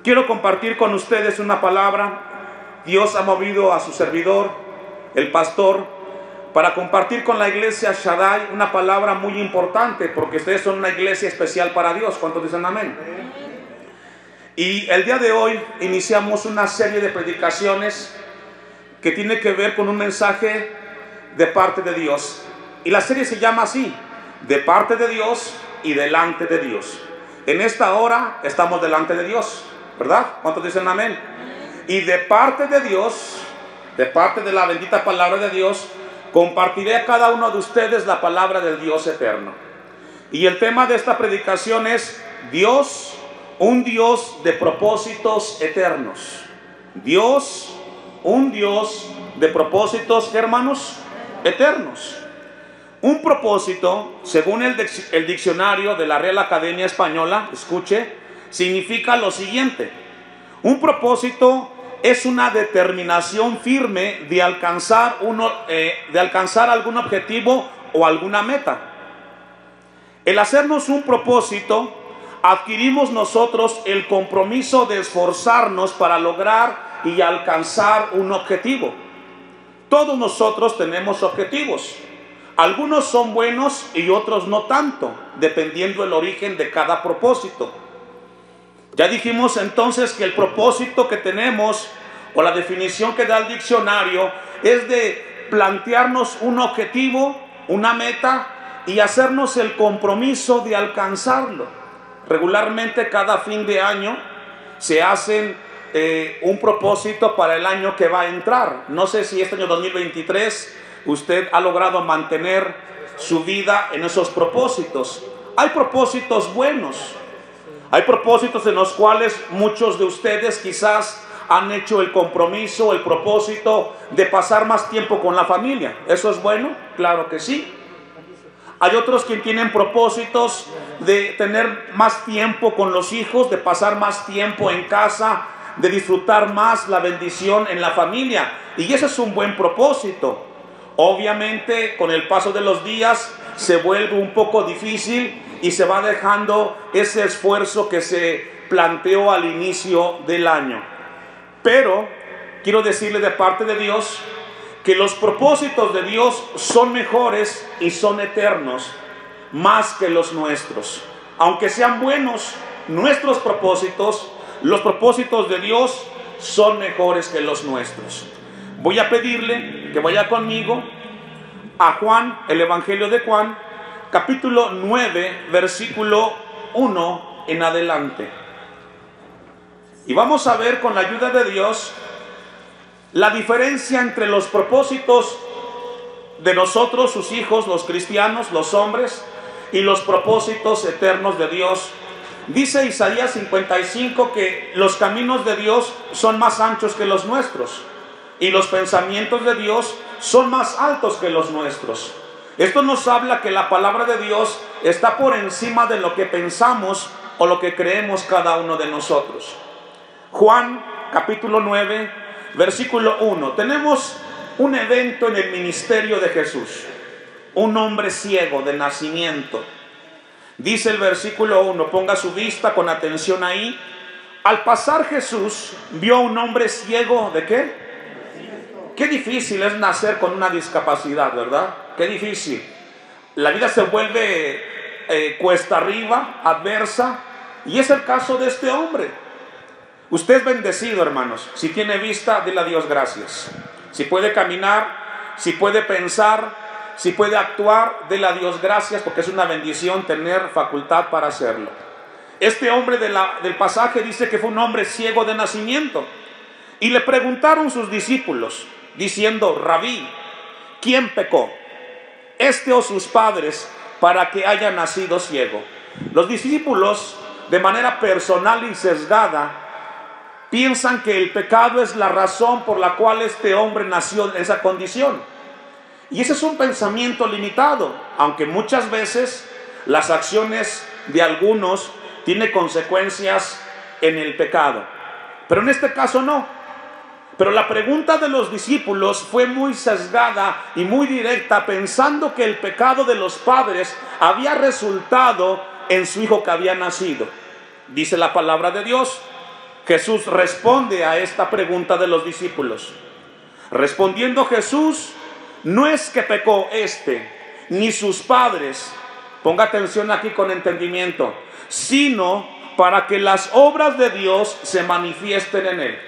Quiero compartir con ustedes una palabra. Dios ha movido a su servidor, el pastor, para compartir con la iglesia Shaddai una palabra muy importante, porque ustedes son una iglesia especial para Dios. ¿Cuántos dicen amén? Y el día de hoy iniciamos una serie de predicaciones que tiene que ver con un mensaje de parte de Dios. Y la serie se llama así: de parte de Dios y delante de Dios. En esta hora estamos delante de Dios, ¿verdad? ¿Cuántos dicen amén? Y de parte de Dios, de parte de la bendita palabra de Dios, compartiré a cada uno de ustedes la palabra del Dios eterno. Y el tema de esta predicación es Dios, un Dios de propósitos eternos. Dios, un Dios de propósitos, hermanos, eternos. Un propósito, según el diccionario de la Real Academia Española, escuche, significa lo siguiente: un propósito es una determinación firme de alcanzar algún objetivo o alguna meta. El hacernos un propósito, adquirimos nosotros el compromiso de esforzarnos para lograr y alcanzar un objetivo. Todos nosotros tenemos objetivos. Algunos son buenos y otros no tanto, dependiendo del origen de cada propósito. Ya dijimos entonces que el propósito que tenemos, o la definición que da el diccionario, es de plantearnos un objetivo, una meta, y hacernos el compromiso de alcanzarlo. Regularmente cada fin de año se hacen un propósito para el año que va a entrar. No sé si este año 2023 usted ha logrado mantener su vida en esos propósitos. Hay propósitos buenos. Hay propósitos en los cuales muchos de ustedes quizás han hecho el compromiso, el propósito de pasar más tiempo con la familia. ¿Eso es bueno? Claro que sí. Hay otros que tienen propósitos de tener más tiempo con los hijos, de pasar más tiempo en casa, de disfrutar más la bendición en la familia. Y ese es un buen propósito. Obviamente, con el paso de los días se vuelve un poco difícil y se va dejando ese esfuerzo que se planteó al inicio del año. Pero quiero decirle de parte de Dios que los propósitos de Dios son mejores y son eternos, más que los nuestros. Aunque sean buenos nuestros propósitos, los propósitos de Dios son mejores que los nuestros. Voy a pedirle que vaya conmigo a Juan, el Evangelio de Juan, capítulo 9, versículo 1 en adelante. Y vamos a ver con la ayuda de Dios la diferencia entre los propósitos de nosotros, sus hijos, los cristianos, los hombres, y los propósitos eternos de Dios. Dice Isaías 55 que los caminos de Dios son más anchos que los nuestros, y los pensamientos de Dios son más altos que los nuestros. Esto nos habla que la palabra de Dios está por encima de lo que pensamos o lo que creemos cada uno de nosotros. Juan capítulo 9, versículo 1. Tenemos un evento en el ministerio de Jesús. Un hombre ciego de nacimiento. Dice el versículo 1, ponga su vista con atención ahí. Al pasar Jesús vio a un hombre ciego, ¿de qué? Qué difícil es nacer con una discapacidad, ¿verdad? Qué difícil. La vida se vuelve cuesta arriba, adversa, y es el caso de este hombre. Usted es bendecido, hermanos. Si tiene vista, dile a Dios gracias. Si puede caminar, si puede pensar, si puede actuar, dile a Dios gracias, porque es una bendición tener facultad para hacerlo. Este hombre del pasaje dice que fue un hombre ciego de nacimiento. Y le preguntaron sus discípulos, diciendo: Rabí, ¿quién pecó, este o sus padres, para que haya nacido ciego? Los discípulos, de manera personal y sesgada, piensan que el pecado es la razón por la cual este hombre nació en esa condición. Y ese es un pensamiento limitado, aunque muchas veces las acciones de algunos tienen consecuencias en el pecado. Pero en este caso no. Pero la pregunta de los discípulos fue muy sesgada y muy directa, pensando que el pecado de los padres había resultado en su hijo que había nacido. Dice la palabra de Dios Jesús responde a esta pregunta de los discípulos. Respondiendo Jesús, no es que pecó ni sus padres, ponga atención aquí con entendimiento, sino para que las obras de Dios se manifiesten en él.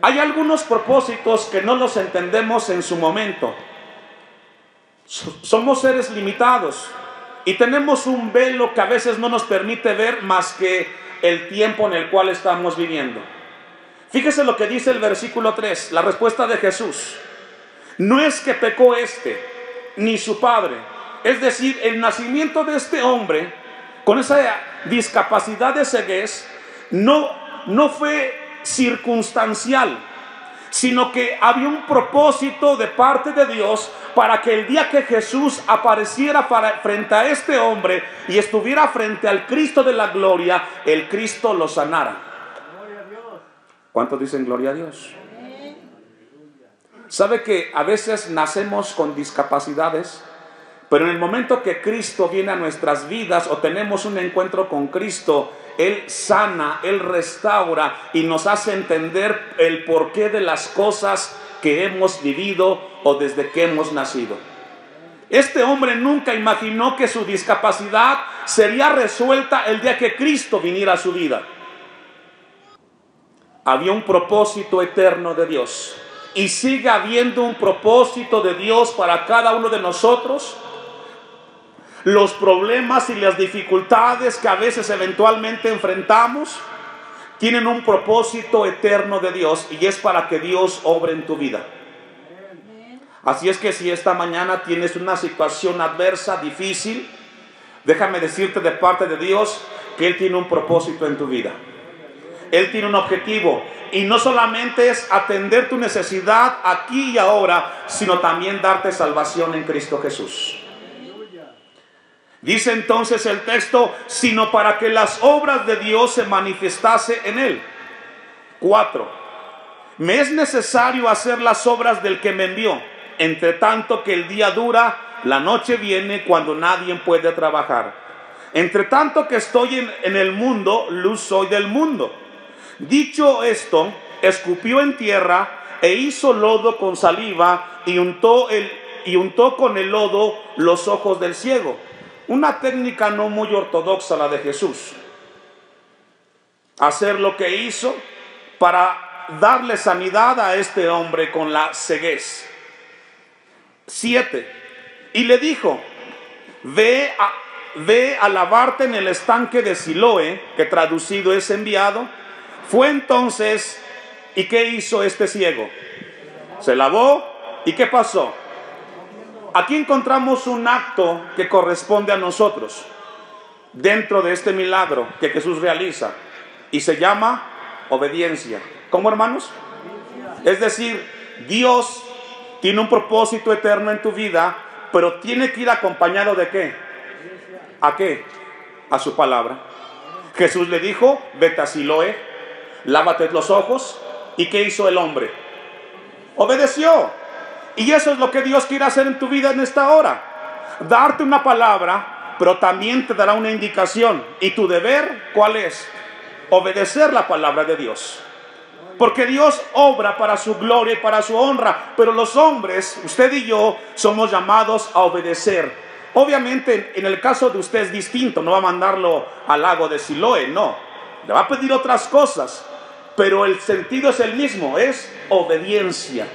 Hay algunos propósitos que no los entendemos en su momento. Somos seres limitados y tenemos un velo que a veces no nos permite ver más que el tiempo en el cual estamos viviendo. Fíjese lo que dice el versículo 3, la respuesta de Jesús. No es que pecó ni su padre. Es decir, el nacimiento de este hombre con esa discapacidad de ceguez no fue circunstancial, sino que había un propósito de parte de Dios para que el día que Jesús apareciera frente a este hombre y estuviera frente al Cristo de la gloria, el Cristo lo sanara. ¿Cuántos dicen gloria a Dios? ¿Sabe que a veces nacemos con discapacidades? Pero en el momento que Cristo viene a nuestras vidas o tenemos un encuentro con Cristo, Él sana, Él restaura y nos hace entender el porqué de las cosas que hemos vivido o desde que hemos nacido. Este hombre nunca imaginó que su discapacidad sería resuelta el día que Cristo viniera a su vida. Había un propósito eterno de Dios y sigue habiendo un propósito de Dios para cada uno de nosotros. Los problemas y las dificultades que a veces eventualmente enfrentamos tienen un propósito eterno de Dios y es para que Dios obre en tu vida. Así es que si esta mañana tienes una situación adversa, difícil, déjame decirte de parte de Dios que Él tiene un propósito en tu vida. Él tiene un objetivo y no solamente es atender tu necesidad aquí y ahora, sino también darte salvación en Cristo Jesús. Dice entonces el texto, sino para que las obras de Dios se manifestase en él. 4. Me es necesario hacer las obras del que me envió, entre tanto que el día dura, la noche viene cuando nadie puede trabajar. Entre tanto que estoy en el mundo, luz soy del mundo. Dicho esto, escupió en tierra e hizo lodo con saliva y untó con el lodo los ojos del ciego. Una técnica no muy ortodoxa la de Jesús. Hacer lo que hizo para darle sanidad a este hombre con la ceguez. 7. Y le dijo, ve a lavarte en el estanque de Siloé, que traducido es enviado. Fue entonces, ¿y qué hizo este ciego? Se lavó, ¿y qué pasó? Aquí encontramos un acto que corresponde a nosotros dentro de este milagro que Jesús realiza y se llama obediencia. ¿Cómo, hermanos? Es decir, Dios tiene un propósito eterno en tu vida, pero tiene que ir acompañado ¿de qué? ¿A qué? A su palabra. Jesús le dijo, vete a Siloé, lávate los ojos. ¿Y qué hizo el hombre? Obedeció. Y eso es lo que Dios quiere hacer en tu vida en esta hora. Darte una palabra, pero también te dará una indicación. ¿Y tu deber cuál es? Obedecer la palabra de Dios. Porque Dios obra para su gloria y para su honra. Pero los hombres, usted y yo, somos llamados a obedecer. Obviamente en el caso de usted es distinto. No va a mandarlo al lago de Siloé, no. Le va a pedir otras cosas. Pero el sentido es el mismo, es obediencia.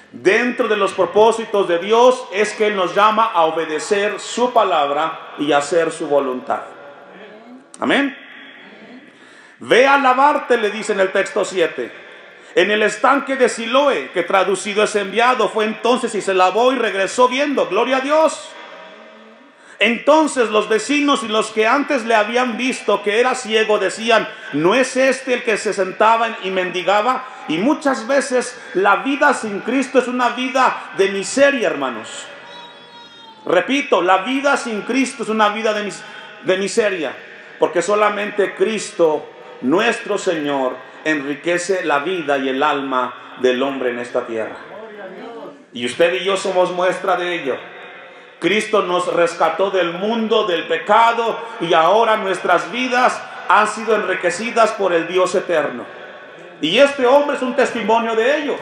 Dentro de los propósitos de Dios es que Él nos llama a obedecer su palabra y hacer su voluntad. Amén. Ve a lavarte, le dice en el texto 7, en el estanque de Siloé, que traducido es enviado. Fue entonces y se lavó y regresó viendo. Gloria a Dios. Entonces los vecinos y los que antes le habían visto que era ciego decían, ¿no es este el que se sentaba y mendigaba? Y muchas veces la vida sin Cristo es una vida de miseria, hermanos. Repito, la vida sin Cristo es una vida de miseria, porque solamente Cristo, nuestro Señor, enriquece la vida y el alma del hombre en esta tierra. Y usted y yo somos muestra de ello. Cristo nos rescató del mundo, del pecado, y ahora nuestras vidas han sido enriquecidas por el Dios eterno. Y este hombre es un testimonio de ello.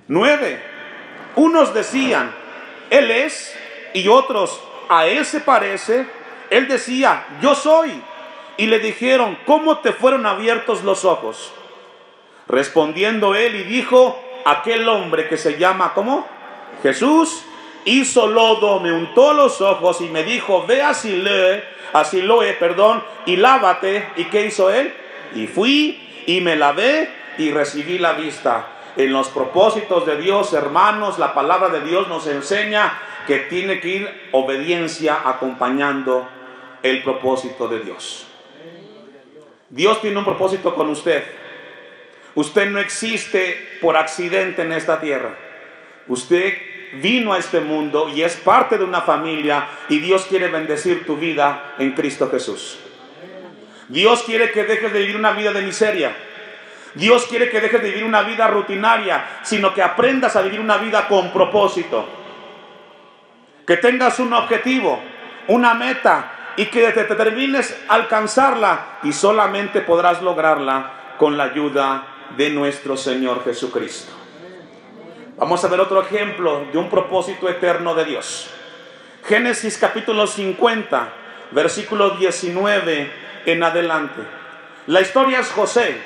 9. Unos decían, Él es, y otros, a Él se parece. Él decía, yo soy. Y le dijeron, ¿cómo te fueron abiertos los ojos? Respondiendo él y dijo, aquel hombre que se llama, ¿cómo? Jesús, hizo lodo, me untó los ojos y me dijo, ve a Siloé, y lávate. ¿Y qué hizo él? Y fui y me lavé y recibí la vista. En los propósitos de Dios, hermanos, la palabra de Dios nos enseña que tiene que ir obediencia acompañando el propósito de Dios. Dios tiene un propósito con usted. Usted no existe por accidente en esta tierra. Usted vino a este mundo y es parte de una familia, y Dios quiere bendecir tu vida en Cristo Jesús. Dios quiere que dejes de vivir una vida de miseria. Dios quiere que dejes de vivir una vida rutinaria, sino que aprendas a vivir una vida con propósito. Que tengas un objetivo, una meta, y que te determines a alcanzarla, y solamente podrás lograrla con la ayuda de nuestro Señor Jesucristo. Vamos a ver otro ejemplo de un propósito eterno de Dios. Génesis capítulo 50, versículo 19 en adelante. La historia es José.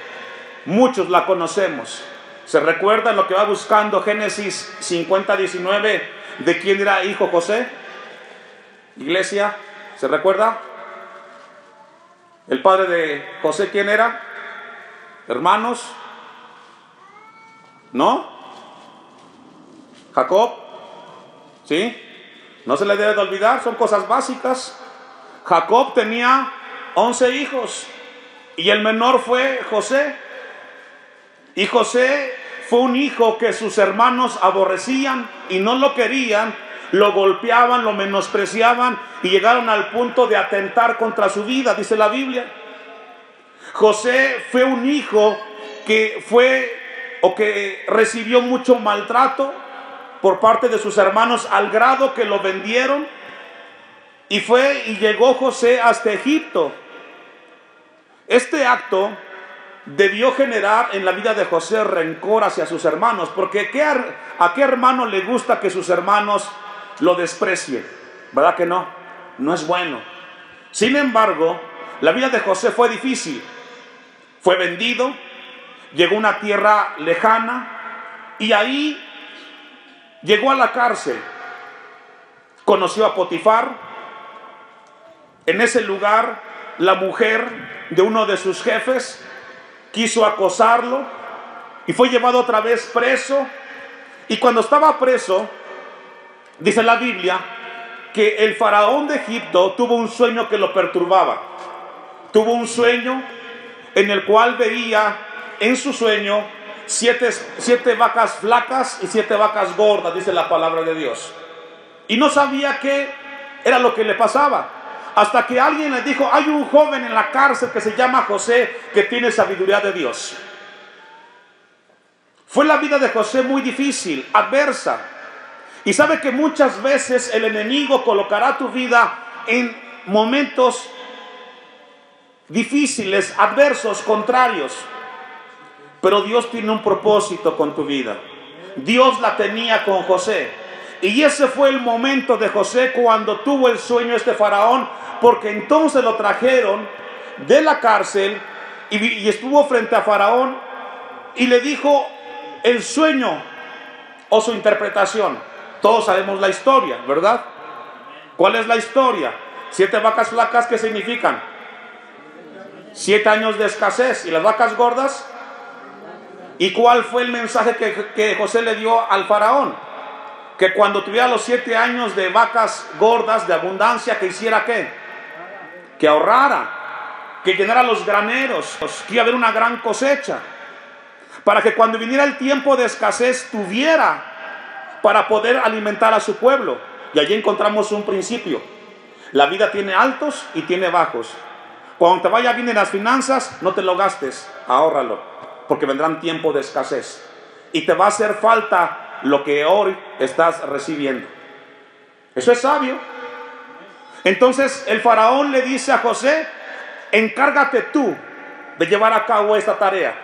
Muchos la conocemos. ¿Se recuerdan lo que va buscando Génesis 50, 19? ¿De quién era hijo José? Iglesia, ¿se recuerda? ¿El padre de José quién era? ¿Hermanos? ¿No? ¿Jacob? ¿Sí? No se le debe de olvidar, son cosas básicas. Jacob tenía 11 hijos y el menor fue José. Y José fue un hijo que sus hermanos aborrecían y no lo querían, lo golpeaban, lo menospreciaban y llegaron al punto de atentar contra su vida, dice la Biblia. José fue un hijo que recibió mucho maltrato por parte de sus hermanos, al grado que lo vendieron, y llegó José hasta Egipto. Este acto debió generar en la vida de José rencor hacia sus hermanos, porque ¿a qué hermano le gusta que sus hermanos lo desprecien? ¿Verdad que no? No es bueno. Sin embargo, la vida de José fue difícil. Fue vendido, llegó a una tierra lejana y ahí llegó a la cárcel. Conoció a Potifar. En ese lugar, la mujer de uno de sus jefes quiso acosarlo y fue llevado otra vez preso. Y cuando estaba preso, dice la Biblia que el faraón de Egipto tuvo un sueño que lo perturbaba. Tuvo un sueño en el cual veía en su sueño siete vacas flacas y 7 vacas gordas, dice la palabra de Dios. Y no sabía qué era lo que le pasaba, hasta que alguien le dijo, hay un joven en la cárcel que se llama José, que tiene sabiduría de Dios. Fue la vida de José muy difícil, adversa. Y sabe que muchas veces el enemigo colocará tu vida en momentos difíciles, adversos, contrarios. Pero Dios tiene un propósito con tu vida. Dios la tenía con José. Y ese fue el momento de José cuando tuvo el sueño este faraón, porque entonces lo trajeron de la cárcel y estuvo frente a faraón y le dijo el sueño o su interpretación. Todos sabemos la historia, ¿verdad? ¿Cuál es la historia? 7 vacas flacas, ¿qué significan? 7 años de escasez. ¿Y las vacas gordas? ¿Y cuál fue el mensaje que José le dio al faraón? Que cuando tuviera los 7 años de vacas gordas, de abundancia, que hiciera ¿qué? Que ahorrara, que llenara los graneros, que iba a haber una gran cosecha, para que cuando viniera el tiempo de escasez tuviera para poder alimentar a su pueblo. Y allí encontramos un principio. La vida tiene altos y tiene bajos. Cuando te vaya bien en las finanzas, no te lo gastes, ahórralo, porque vendrán tiempos de escasez y te va a hacer falta lo que hoy estás recibiendo. Eso es sabio. Entonces el faraón le dice a José, encárgate tú de llevar a cabo esta tarea.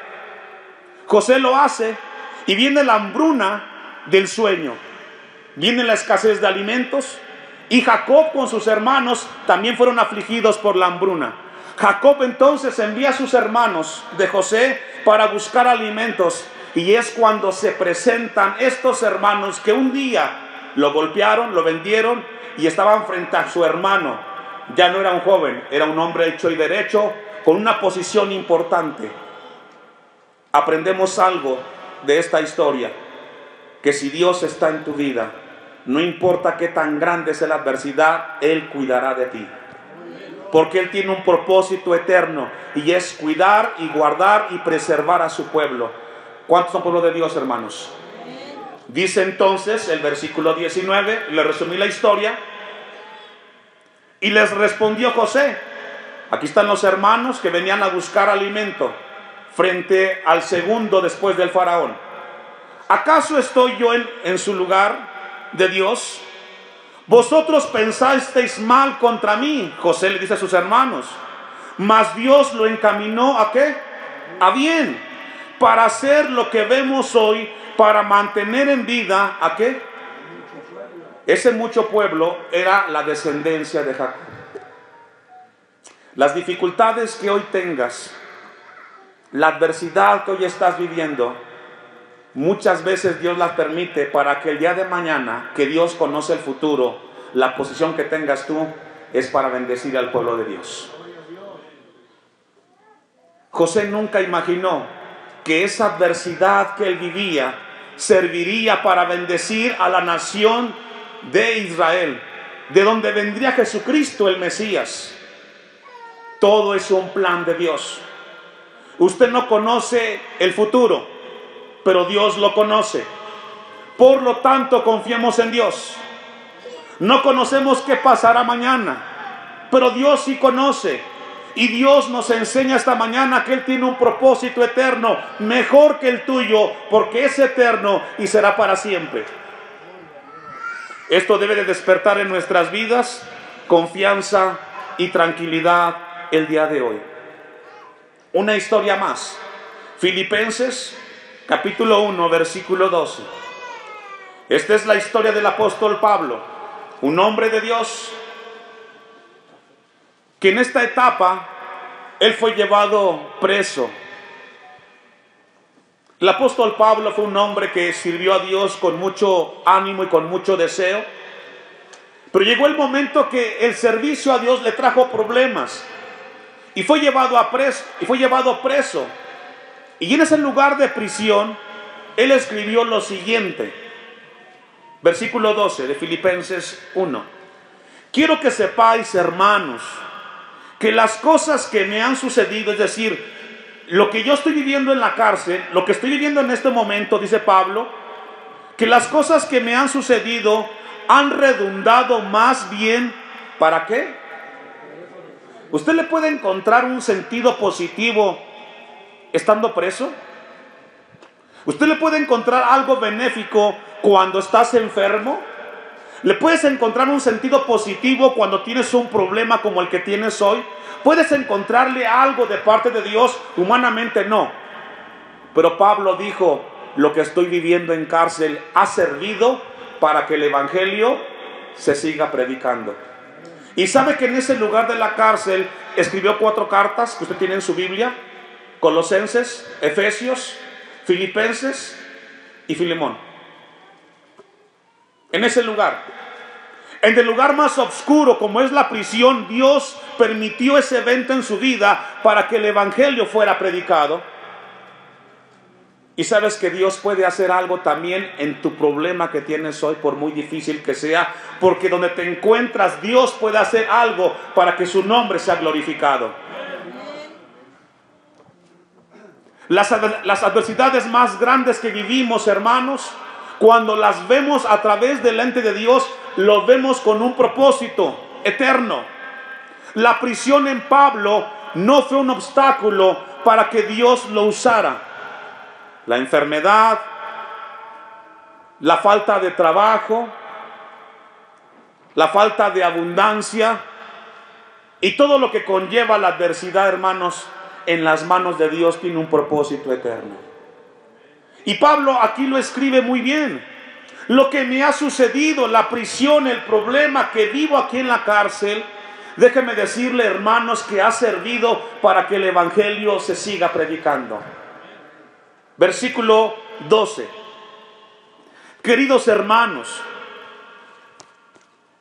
José lo hace y viene la hambruna del sueño, viene la escasez de alimentos, y Jacob con sus hermanos también fueron afligidos por la hambruna. Jacob entonces envía a sus hermanos de José para buscar alimentos, y es cuando se presentan estos hermanos que un día lo golpearon, lo vendieron y estaban frente a su hermano. Ya no era un joven, era un hombre hecho y derecho, con una posición importante. Aprendemos algo de esta historia, que si Dios está en tu vida, no importa qué tan grande sea la adversidad, Él cuidará de ti. Porque Él tiene un propósito eterno, y es cuidar y guardar y preservar a su pueblo. ¿Cuántos son pueblo de Dios, hermanos? Dice entonces el versículo 19, le resumí la historia. Y les respondió José. Aquí están los hermanos que venían a buscar alimento frente al segundo después del faraón. ¿Acaso estoy yo en su lugar de Dios? Vosotros pensasteis mal contra mí, José le dice a sus hermanos, mas Dios lo encaminó ¿a qué? A bien, para hacer lo que vemos hoy, para mantener en vida ¿a qué? Ese mucho pueblo era la descendencia de Jacob. Las dificultades que hoy tengas, la adversidad que hoy estás viviendo, muchas veces Dios las permite para que el día de mañana, que Dios conoce el futuro, la posición que tengas tú es para bendecir al pueblo de Dios. José nunca imaginó que esa adversidad que él vivía serviría para bendecir a la nación de Israel, de donde vendría Jesucristo el Mesías. Todo es un plan de Dios. Usted no conoce el futuro, pero Dios lo conoce. Por lo tanto, confiemos en Dios. No conocemos qué pasará mañana, pero Dios sí conoce. Y Dios nos enseña esta mañana que Él tiene un propósito eterno, mejor que el tuyo, porque es eterno y será para siempre. Esto debe de despertar en nuestras vidas confianza y tranquilidad el día de hoy. Una historia más. Filipenses capítulo 1, versículo 12. Esta es la historia del apóstol Pablo, un hombre de Dios, que en esta etapa él fue llevado preso. El apóstol Pablo fue un hombre que sirvió a Dios con mucho ánimo y con mucho deseo, pero llegó el momento que el servicio a Dios le trajo problemas y fue llevado preso. Y en ese lugar de prisión él escribió lo siguiente, versículo 12 de Filipenses 1: quiero que sepáis, hermanos, que las cosas que me han sucedido, es decir, lo que yo estoy viviendo en la cárcel, lo que estoy viviendo en este momento, dice Pablo, que las cosas que me han sucedido han redundado más bien, ¿para qué? ¿Usted le puede encontrar un sentido positivo estando preso? ¿Usted le puede encontrar algo benéfico cuando estás enfermo? ¿Le puedes encontrar un sentido positivo cuando tienes un problema como el que tienes hoy? ¿Puedes encontrarle algo de parte de Dios? Humanamente no. Pero Pablo dijo, lo que estoy viviendo en cárcel ha servido para que el evangelio se siga predicando. Y sabe que en ese lugar de la cárcel escribió 4 cartas que usted tiene en su Biblia: Colosenses, Efesios, Filipenses y Filemón. En ese lugar, en el lugar más oscuro como es la prisión, Dios permitió ese evento en su vida para que el evangelio fuera predicado. Y sabes que Dios puede hacer algo también en tu problema que tienes hoy, por muy difícil que sea, porque donde te encuentras Dios puede hacer algo para que su nombre sea glorificado. Las adversidades más grandes que vivimos, hermanos, cuando las vemos a través del lente de Dios, lo vemos con un propósito eterno. La prisión en Pablo no fue un obstáculo para que Dios lo usara. La enfermedad, la falta de trabajo, la falta de abundancia, Y todo lo que conlleva la adversidad, hermanos, en las manos de Dios tiene un propósito eterno. Y Pablo aquí lo escribe muy bien. Lo que me ha sucedido, la prisión, el problema que vivo aquí en la cárcel, déjeme decirle, hermanos, que ha servido para que el evangelio se siga predicando. Versículo 12. Queridos hermanos,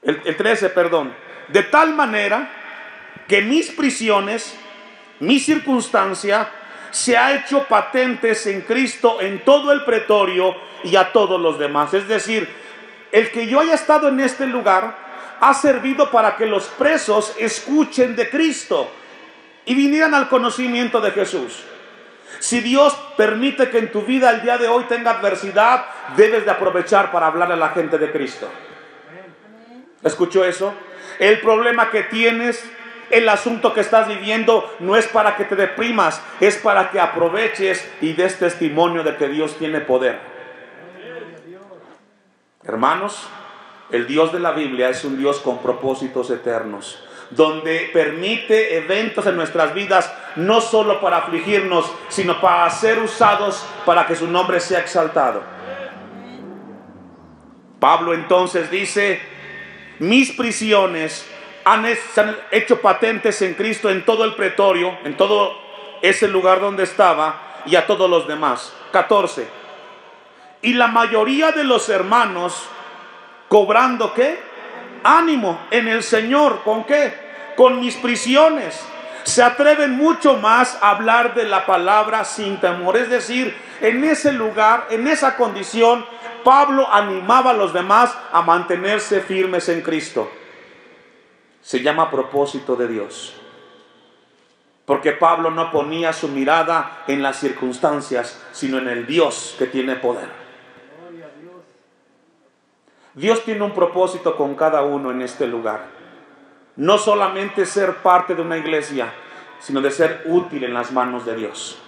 el 13, perdón. De tal manera que mis prisiones, mi circunstancia, se ha hecho patentes en Cristo en todo el pretorio y a todos los demás. Es decir, el que yo haya estado en este lugar ha servido para que los presos escuchen de Cristo y vinieran al conocimiento de Jesús. Si Dios permite que en tu vida el día de hoy tenga adversidad, debes de aprovechar para hablarle a la gente de Cristo. ¿Escuchó eso? El problema que tienes, el asunto que estás viviendo, no es para que te deprimas, es para que aproveches y des testimonio de que Dios tiene poder. Hermanos, el Dios de la Biblia es un Dios con propósitos eternos, donde permite eventos en nuestras vidas, no solo para afligirnos, sino para ser usados para que su nombre sea exaltado. Pablo entonces dice: mis prisiones se han hecho patentes en Cristo en todo el pretorio, en todo ese lugar donde estaba, y a todos los demás. 14. Y la mayoría de los hermanos, cobrando ¿qué? Ánimo en el Señor. ¿Con qué? Con mis prisiones. Se atreven mucho más a hablar de la palabra sin temor. Es decir, en ese lugar, en esa condición, Pablo animaba a los demás a mantenerse firmes en Cristo. Se llama propósito de Dios. Porque Pablo no ponía su mirada en las circunstancias, sino en el Dios que tiene poder. Dios tiene un propósito con cada uno en este lugar. No solamente ser parte de una iglesia, sino de ser útil en las manos de Dios.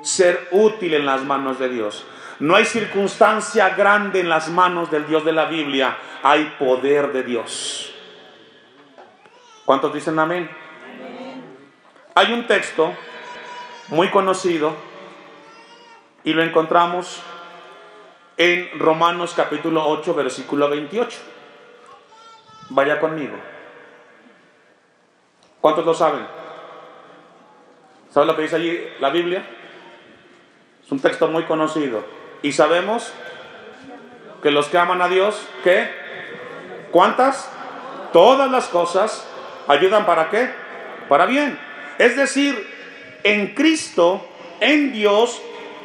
Ser útil en las manos de Dios. No hay circunstancia grande en las manos del Dios de la Biblia. Hay poder de Dios. ¿Cuántos dicen amén? Hay un texto muy conocido y lo encontramos en Romanos capítulo 8, versículo 28. Vaya conmigo. ¿Cuántos lo saben? ¿Saben lo que dice allí la Biblia? Es un texto muy conocido. Y sabemos que los que aman a Dios, ¿qué? ¿Cuántas? Todas las cosas ayudan ¿para qué? Para bien. Es decir, en Cristo, en Dios,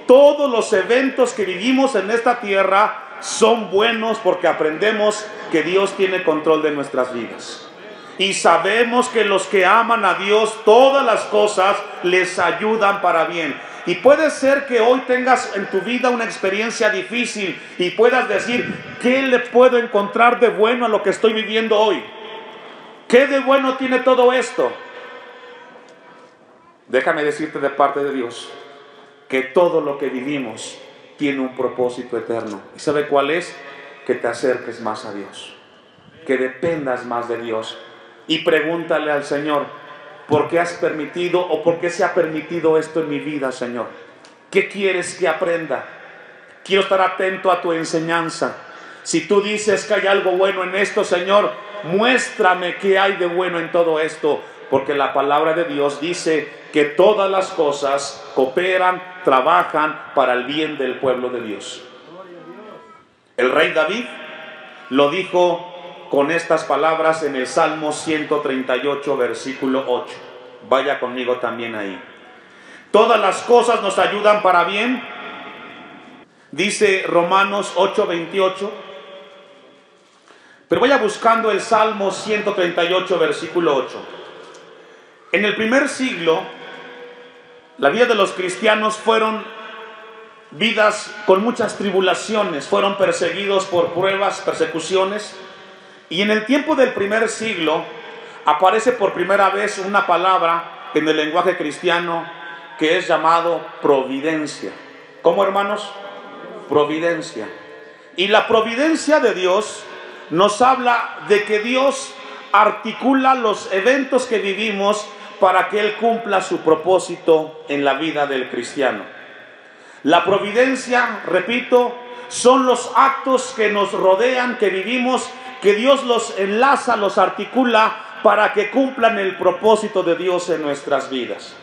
todos los eventos que vivimos en esta tierra son buenos porque aprendemos que Dios tiene control de nuestras vidas. Y sabemos que los que aman a Dios, todas las cosas les ayudan para bien. Y puede ser que hoy tengas en tu vida una experiencia difícil y puedas decir: ¿qué le puedo encontrar de bueno a lo que estoy viviendo hoy? ¿Qué de bueno tiene todo esto? Déjame decirte de parte de Dios que todo lo que vivimos tiene un propósito eterno. ¿Y sabe cuál es? Que te acerques más a Dios, que dependas más de Dios. Y pregúntale al Señor: ¿por qué has permitido o por qué se ha permitido esto en mi vida, Señor? ¿Qué quieres que aprenda? Quiero estar atento a tu enseñanza. Si tú dices que hay algo bueno en esto, Señor, muéstrame qué hay de bueno en todo esto. Porque la palabra de Dios dice que todas las cosas cooperan, trabajan para el bien del pueblo de Dios. El rey David lo dijo con estas palabras en el Salmo 138, versículo 8. Vaya conmigo también ahí. Todas las cosas nos ayudan para bien. Dice Romanos 8, 28. Pero vaya buscando el Salmo 138, versículo 8. En el primer siglo, la vida de los cristianos fueron vidas con muchas tribulaciones, fueron perseguidos por pruebas, persecuciones. Y en el tiempo del primer siglo aparece por primera vez una palabra en el lenguaje cristiano que es llamado providencia. ¿Cómo, hermanos? Providencia. Y la providencia de Dios nos habla de que Dios articula los eventos que vivimos para que Él cumpla su propósito en la vida del cristiano. La providencia, repito, son los actos que nos rodean, que vivimos, que Dios los enlaza, los articula para que cumplan el propósito de Dios en nuestras vidas.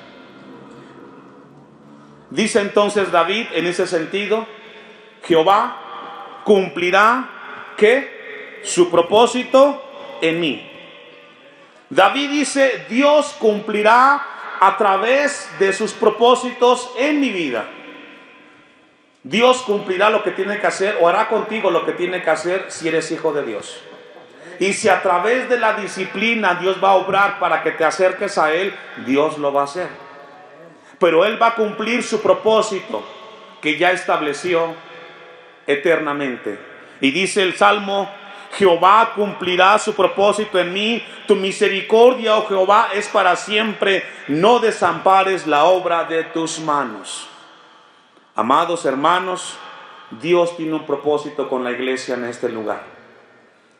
Dice entonces David en ese sentido, Jehová cumplirá ¿qué? Su propósito en mí. David dice, Dios cumplirá a través de sus propósitos en mi vida. Dios cumplirá lo que tiene que hacer o hará contigo lo que tiene que hacer si eres hijo de Dios. Y si a través de la disciplina Dios va a obrar para que te acerques a Él, Dios lo va a hacer. Pero Él va a cumplir su propósito que ya estableció eternamente. Y dice el Salmo, Jehová cumplirá su propósito en mí, tu misericordia, oh Jehová, es para siempre, no desampares la obra de tus manos. Amados hermanos, Dios tiene un propósito con la iglesia en este lugar.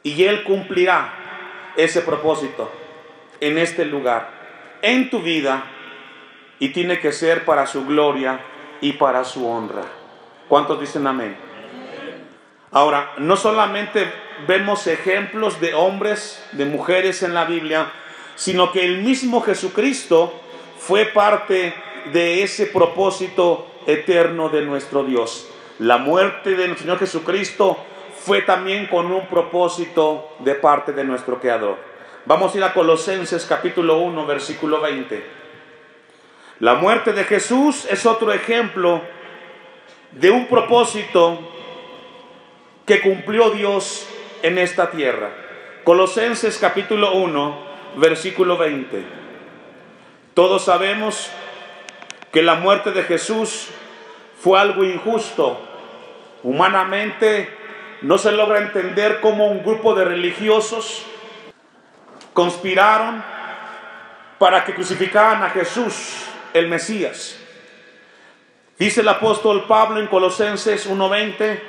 Y Él cumplirá ese propósito en este lugar, en tu vida, y tiene que ser para su gloria y para su honra. ¿Cuántos dicen amén? Ahora, no solamente vemos ejemplos de hombres, de mujeres en la Biblia, sino que el mismo Jesucristo fue parte de ese propósito eterno de nuestro Dios. La muerte del Señor Jesucristo fue también con un propósito de parte de nuestro Creador. Vamos a ir a Colosenses capítulo 1, versículo 20. La muerte de Jesús es otro ejemplo de un propósito que cumplió Dios en esta tierra. Colosenses capítulo 1, versículo 20. Todos sabemos que la muerte de Jesús fue algo injusto. Humanamente no se logra entender cómo un grupo de religiosos conspiraron para que crucificaran a Jesús, el Mesías. Dice el apóstol Pablo en Colosenses 1:20,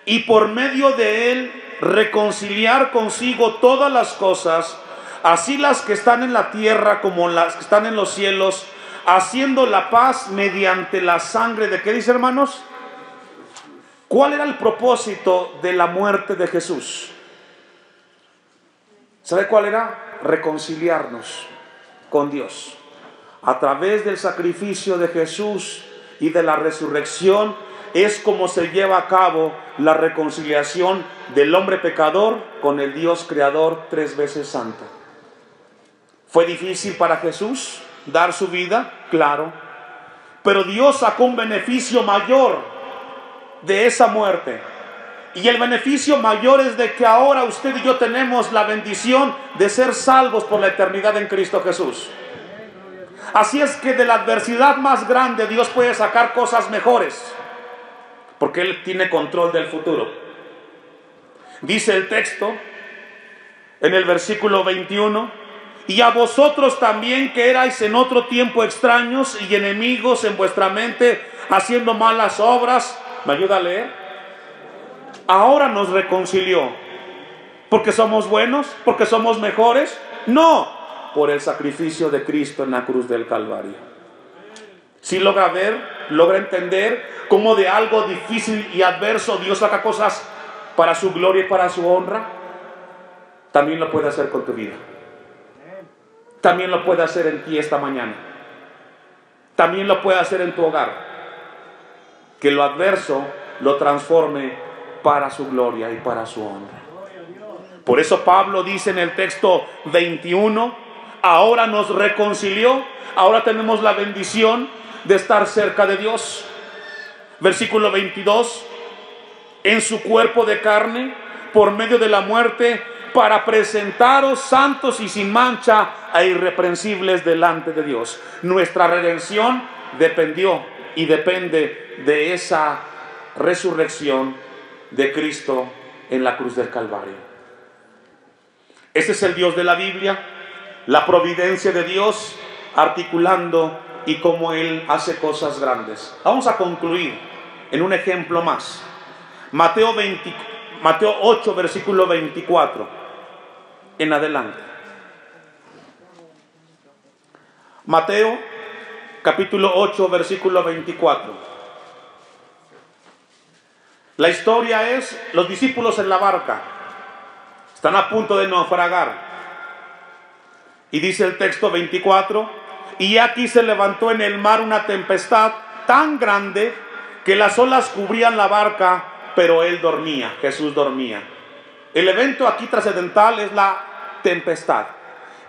y por medio de él reconciliar consigo todas las cosas, así las que están en la tierra como las que están en los cielos, haciendo la paz mediante la sangre de, ¿qué dice, hermanos? ¿Cuál era el propósito de la muerte de Jesús? ¿Sabe cuál era? Reconciliarnos con Dios. A través del sacrificio de Jesús y de la resurrección es como se lleva a cabo la reconciliación del hombre pecador con el Dios creador 3 veces santo. ¿Fue difícil para Jesús dar su vida? Claro. Pero Dios sacó un beneficio mayor de esa muerte. Y el beneficio mayor es de que ahora usted y yo tenemos la bendición de ser salvos por la eternidad en Cristo Jesús. Así es que de la adversidad más grande Dios puede sacar cosas mejores, porque Él tiene control del futuro. Dice el texto en el versículo 21, y a vosotros también que erais en otro tiempo extraños y enemigos en vuestra mente, haciendo malas obras. ¿Me ayuda a leer? Ahora nos reconcilió. ¿Porque somos buenos? ¿Porque somos mejores? No, por el sacrificio de Cristo en la cruz del Calvario. Si logra ver, logra entender cómo de algo difícil y adverso Dios saca cosas para su gloria y para su honra. También lo puede hacer con tu vida. También lo puede hacer en ti esta mañana. También lo puede hacer en tu hogar. Que lo adverso lo transforme para su gloria y para su honra. Por eso Pablo dice en el texto 21, ahora nos reconcilió, ahora tenemos la bendición de estar cerca de Dios. Versículo 22, en su cuerpo de carne, por medio de la muerte, para presentaros santos y sin mancha e irreprensibles delante de Dios. Nuestra redención dependió y depende de esa resurrección de Cristo en la cruz del Calvario. Ese es el Dios de la Biblia, la providencia de Dios articulando y cómo Él hace cosas grandes. Vamos a concluir en un ejemplo más. Mateo 8, versículo 24. en adelante. Mateo capítulo 8, versículo 24. La historia es los discípulos en la barca. Están a punto de naufragar. Y dice el texto 24: y aquí se levantó en el mar una tempestad tan grande que las olas cubrían la barca, pero él dormía, Jesús dormía. El evento aquí trascendental es la tempestad.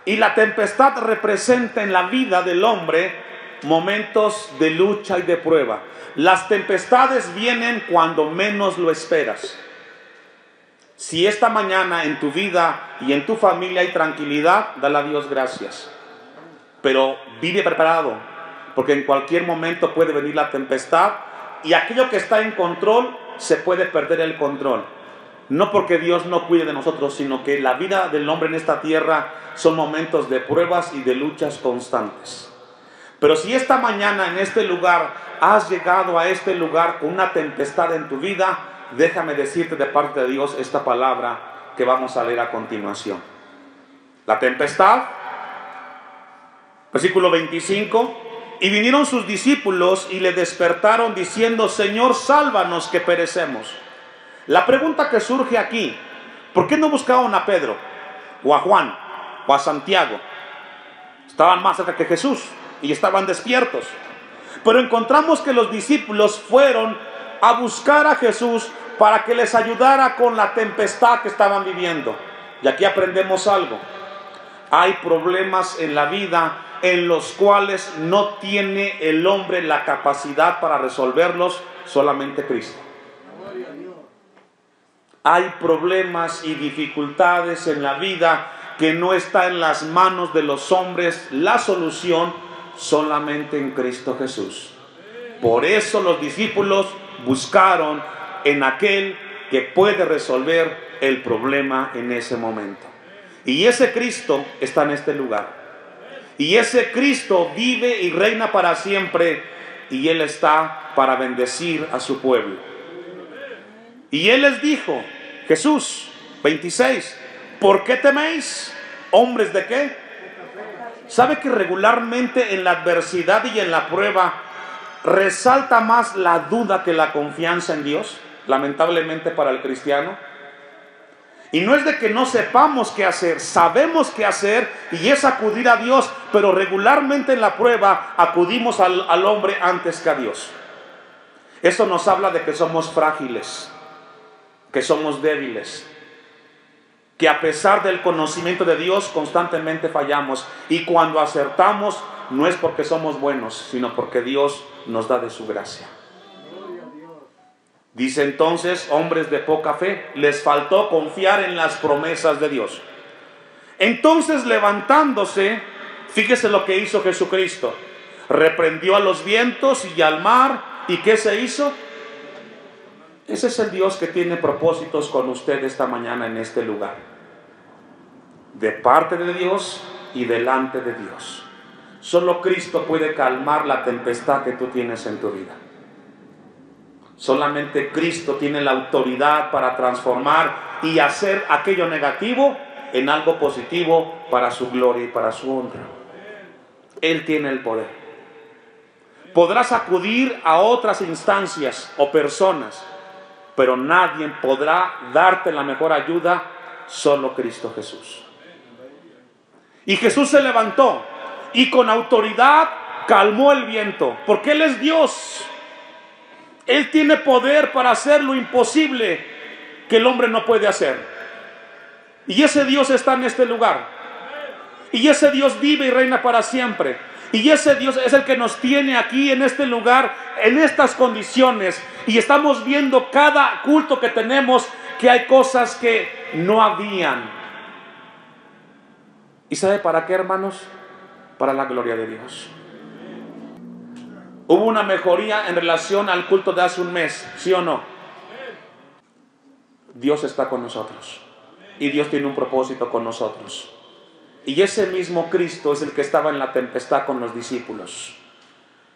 Y la tempestad representa en la vida del hombre momentos de lucha y de prueba. Las tempestades vienen cuando menos lo esperas. Si esta mañana en tu vida y en tu familia hay tranquilidad, dale a Dios gracias. Pero vive preparado, porque en cualquier momento puede venir la tempestad y aquello que está en control se puede perder el control. No porque Dios no cuide de nosotros, sino que la vida del hombre en esta tierra son momentos de pruebas y de luchas constantes. Pero si esta mañana en este lugar has llegado a este lugar con una tempestad en tu vida, déjame decirte de parte de Dios esta palabra que vamos a leer a continuación. La tempestad, versículo 25: y vinieron sus discípulos y le despertaron diciendo: Señor, sálvanos que perecemos. La pregunta que surge aquí: ¿por qué no buscaban a Pedro, o a Juan, o a Santiago? Estaban más cerca que Jesús y estaban despiertos. Pero encontramos que los discípulos fueron a buscar a Jesús para que les ayudara con la tempestad que estaban viviendo. Y aquí aprendemos algo: hay problemas en la vida en los cuales no tiene el hombre la capacidad para resolverlos, solamente Cristo. Hay problemas y dificultades en la vida que no está en las manos de los hombres la solución, solamente en Cristo Jesús. Por eso los discípulos buscaron en aquel que puede resolver el problema en ese momento. Y ese Cristo está en este lugar. Y ese Cristo vive y reina para siempre. Y Él está para bendecir a su pueblo. Y Él les dijo, Jesús, 26: ¿por qué teméis, hombres de qué? ¿Sabe que regularmente en la adversidad y en la prueba resalta más la duda que la confianza en Dios? Lamentablemente para el cristiano. Y no es de que no sepamos qué hacer, sabemos qué hacer y es acudir a Dios, pero regularmente en la prueba acudimos al hombre antes que a Dios. Eso nos habla de que somos frágiles, que somos débiles, que a pesar del conocimiento de Dios constantemente fallamos, y cuando acertamos no es porque somos buenos, sino porque Dios nos da de su gracia. Dice entonces: hombres de poca fe, les faltó confiar en las promesas de Dios. Entonces, levantándose, fíjese lo que hizo Jesucristo: reprendió a los vientos y al mar. ¿Y qué se hizo? Ese es el Dios que tiene propósitos con usted esta mañana en este lugar. De parte de Dios y delante de Dios. Solo Cristo puede calmar la tempestad que tú tienes en tu vida. Solamente Cristo tiene la autoridad para transformar y hacer aquello negativo en algo positivo para su gloria y para su honra. Él tiene el poder. Podrás acudir a otras instancias o personas, pero nadie podrá darte la mejor ayuda, solo Cristo Jesús. Y Jesús se levantó y con autoridad calmó el viento, porque Él es Dios. Él tiene poder para hacer lo imposible que el hombre no puede hacer. Y ese Dios está en este lugar. Y ese Dios vive y reina para siempre. Y ese Dios es el que nos tiene aquí en este lugar, en estas condiciones. Y estamos viendo cada culto que tenemos que hay cosas que no habían. ¿Y sabe para qué, hermanos? Para la gloria de Dios. Hubo una mejoría en relación al culto de hace un mes, ¿sí o no? Dios está con nosotros. Y Dios tiene un propósito con nosotros. Y ese mismo Cristo es el que estaba en la tempestad con los discípulos.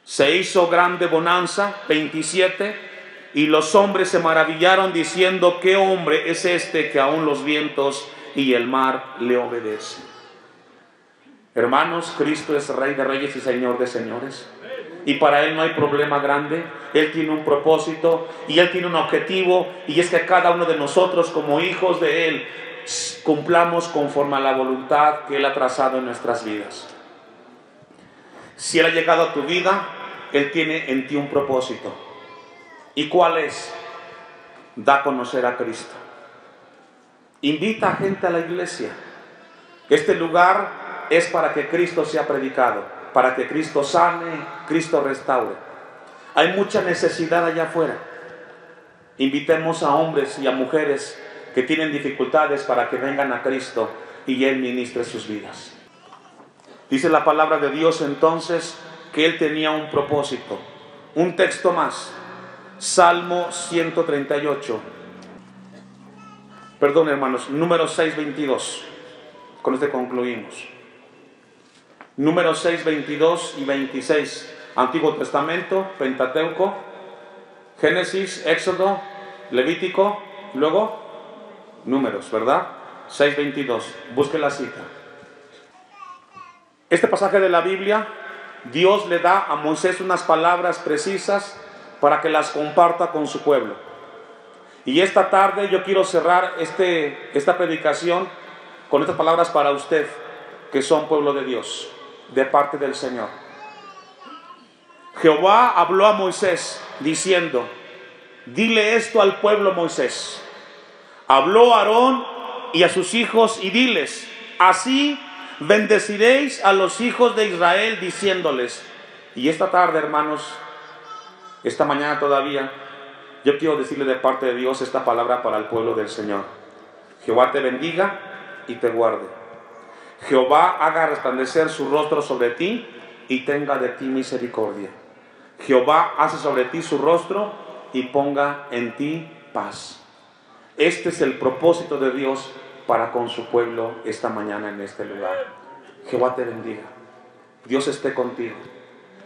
Se hizo grande bonanza, 27, y los hombres se maravillaron diciendo: ¿qué hombre es este que aún los vientos y el mar le obedece. Hermanos, Cristo es Rey de Reyes y Señor de Señores. Y para Él no hay problema grande. Él tiene un propósito y Él tiene un objetivo, y es que cada uno de nosotros, como hijos de Él, cumplamos conforme a la voluntad que Él ha trazado en nuestras vidas. Si Él ha llegado a tu vida, Él tiene en ti un propósito. ¿Y cuál es? Da a conocer a Cristo. Invita a gente a la iglesia. Este lugar es para que Cristo sea predicado, para que Cristo sane, Cristo restaure. Hay mucha necesidad allá afuera. Invitemos a hombres y a mujeres que tienen dificultades para que vengan a Cristo y Él ministre sus vidas. Dice la palabra de Dios entonces que Él tenía un propósito. Un texto más. Salmo 138. Perdón, hermanos, número 6:22. Con este concluimos. Número 6, 22 y 26. Antiguo Testamento, Pentateuco, Génesis, Éxodo, Levítico, luego Números, ¿verdad? 6:22. Busque la cita. Este pasaje de la Biblia, Dios le da a Moisés unas palabras precisas para que las comparta con su pueblo. Y esta tarde yo quiero cerrar esta predicación con estas palabras para usted, que son pueblo de Dios, de parte del Señor. Jehová habló a Moisés diciendo: dile esto al pueblo, Moisés. Habló a Aarón y a sus hijos y diles: así bendeciréis a los hijos de Israel, diciéndoles. Y esta tarde, hermanos, esta mañana todavía, yo quiero decirle de parte de Dios esta palabra para el pueblo del Señor. Jehová te bendiga y te guarde. Jehová haga resplandecer su rostro sobre ti y tenga de ti misericordia. Jehová hace sobre ti su rostro y ponga en ti paz. Este es el propósito de Dios para con su pueblo esta mañana en este lugar. Jehová te bendiga. Dios esté contigo.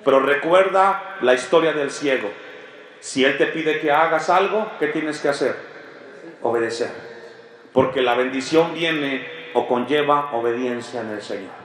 Pero recuerda la historia del ciego. Si Él te pide que hagas algo, ¿qué tienes que hacer? Obedecer. Porque la bendición viene o conlleva obediencia en el Señor.